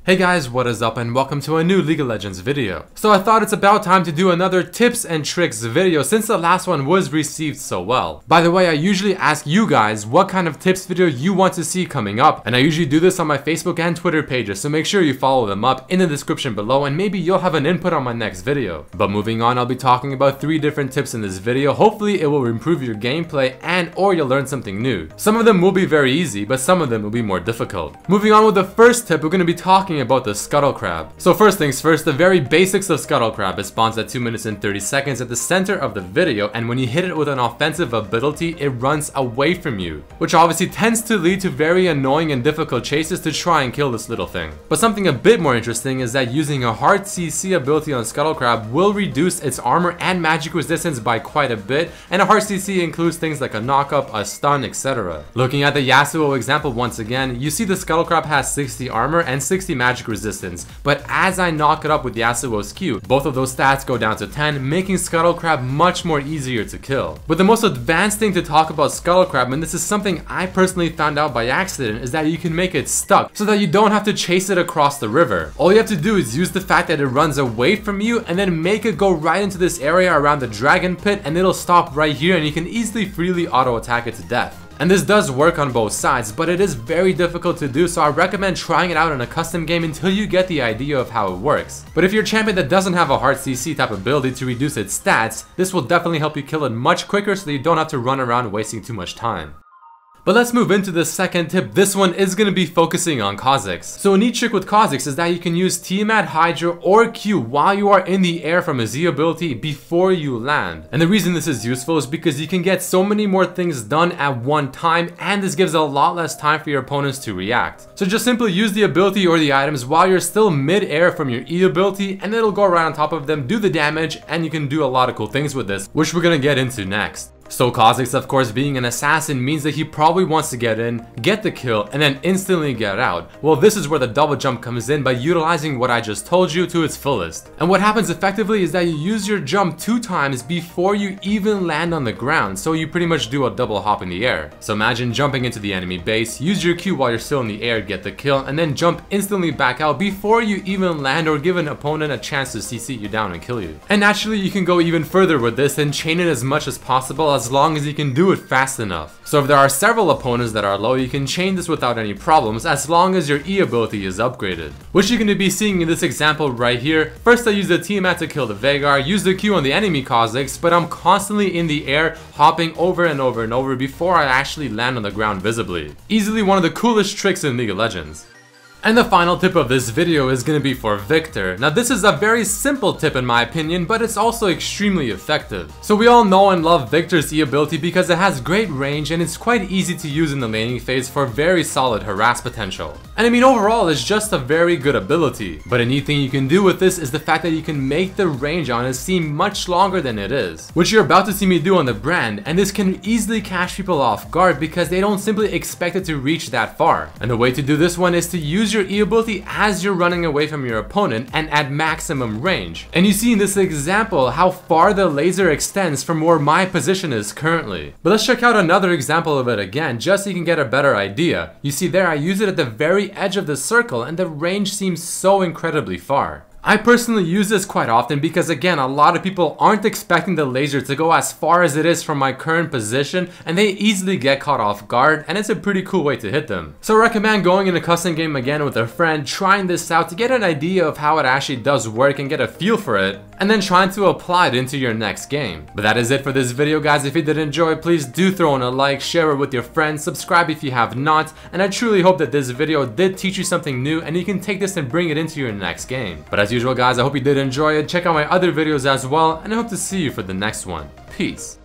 Hey guys, what is up and welcome to a new League of Legends video. So I thought it's about time to do another tips and tricks video since the last one was received so well. By the way, I usually ask you guys what kind of tips video you want to see coming up, and I usually do this on my Facebook and Twitter pages, so make sure you follow them up in the description below and maybe you'll have an input on my next video. But moving on, I'll be talking about 3 different tips in this video. Hopefully it will improve your gameplay and or you'll learn something new. Some of them will be very easy, but some of them will be more difficult. Moving on with the first tip, we're going to be talking about the Scuttle Crab. So first things first, the very basics of Scuttle Crab. It spawns at 2 minutes and 30 seconds at the center of the video, and when you hit it with an offensive ability, it runs away from you, which obviously tends to lead to very annoying and difficult chases to try and kill this little thing. But something a bit more interesting is that using a hard CC ability on Scuttle Crab will reduce its armor and magic resistance by quite a bit, and a hard CC includes things like a knockup, a stun, etc. Looking at the Yasuo example once again, you see the Scuttle Crab has 60 armor and 60 magic resistance, but as I knock it up with Yasuo's Q, both of those stats go down to 10, making Scuttle Crab much more easier to kill. But the most advanced thing to talk about Scuttle Crab, and this is something I personally found out by accident, is that you can make it stuck so that you don't have to chase it across the river. All you have to do is use the fact that it runs away from you and then make it go right into this area around the dragon pit, and it'll stop right here and you can easily freely auto attack it to death. And this does work on both sides, but it is very difficult to do, so I recommend trying it out in a custom game until you get the idea of how it works. But if you're a champion that doesn't have a hard CC type ability to reduce its stats, this will definitely help you kill it much quicker so that you don't have to run around wasting too much time. But let's move into the second tip. This one is going to be focusing on Khazix. So a neat trick with Khazix is that you can use Tiamat, Hydra, or Q while you are in the air from a Z ability before you land. And the reason this is useful is because you can get so many more things done at one time, and this gives a lot less time for your opponents to react. So just simply use the ability or the items while you're still mid-air from your E ability, and it'll go right on top of them, do the damage, and you can do a lot of cool things with this, which we're going to get into next. So Khazix, of course, being an assassin means that he probably wants to get in, get the kill, and then instantly get out. Well, this is where the double jump comes in by utilizing what I just told you to its fullest. And what happens effectively is that you use your jump 2 times before you even land on the ground, so you pretty much do a double hop in the air. So imagine jumping into the enemy base, use your Q while you're still in the air, get the kill, and then jump instantly back out before you even land or give an opponent a chance to CC you down and kill you. And naturally, you can go even further with this and chain it as much as possible, as long as you can do it fast enough. So if there are several opponents that are low, you can chain this without any problems as long as your E ability is upgraded, which you're going to be seeing in this example right here. First I use the Tiamat to kill the Veigar, use the Q on the enemy Khazix, but I'm constantly in the air hopping over and over and over before I actually land on the ground visibly. Easily one of the coolest tricks in League of Legends. And the final tip of this video is going to be for Victor. Now this is a very simple tip in my opinion, but it's also extremely effective. So we all know and love Victor's E ability because it has great range and it's quite easy to use in the laning phase for very solid harass potential. And I mean overall it's just a very good ability. But a neat thing you can do with this is the fact that you can make the range on it seem much longer than it is, which you're about to see me do on the brand, and this can easily catch people off guard because they don't simply expect it to reach that far. And the way to do this one is to use your E ability as you're running away from your opponent and at maximum range. And you see in this example how far the laser extends from where my position is currently. But let's check out another example of it again, just so you can get a better idea. You see there, I use it at the very edge of the circle and the range seems so incredibly far. I personally use this quite often because again, a lot of people aren't expecting the laser to go as far as it is from my current position, and they easily get caught off guard, and it's a pretty cool way to hit them. So I recommend going in a custom game again with a friend, trying this out to get an idea of how it actually does work and get a feel for it, and then trying to apply it into your next game. But that is it for this video guys. If you did enjoy, please do throw in a like, share it with your friends, subscribe if you have not, and I truly hope that this video did teach you something new and you can take this and bring it into your next game. But as usual guys, I hope you did enjoy it. Check out my other videos as well, and I hope to see you for the next one. Peace.